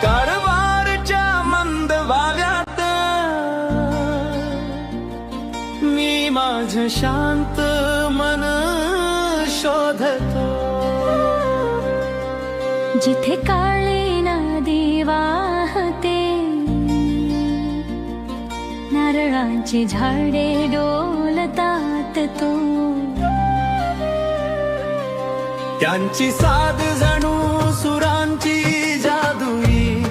कारवारच्या मंद वाव्यात मी माझं शांत मन शोधतो, जिथे काळी नदी वाहते, नारळाची झाडे डोलतात तो, त्यांची साध जणू सुरांची जादुई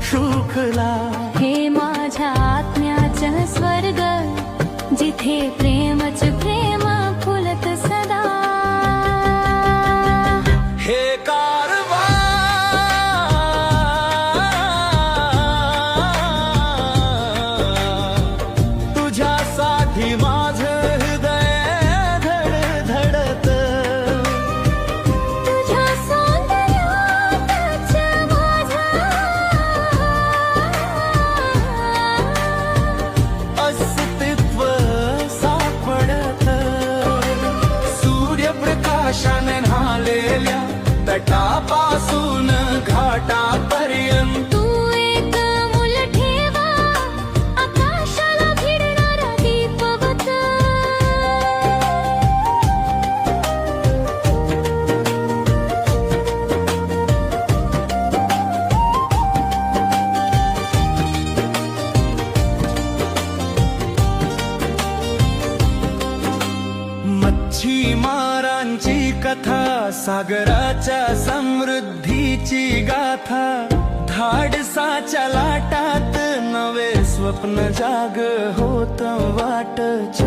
शृंखला. हे माझ्या आत्म्याचं स्वर्ग, जिथे प्रेमच प्रेम फुलत सदा. हे कारवार तुझ्यासाठी माझं हृदय धडधडत, तुझ्या सौंदर्यातच माझं अस्तित्व सापडत. सूर्यप्रकाशाने न्हालेल्या तटापासून घाटापर्यंत तू एक मूल ठेवा, आकाशाला भिडणारा दीपवत. मच्छीमारांची कथा, सागराच्या समृद्धीची गाथा, धाडसाच्या लाटात नवे स्वप्न जाग होत वाटच.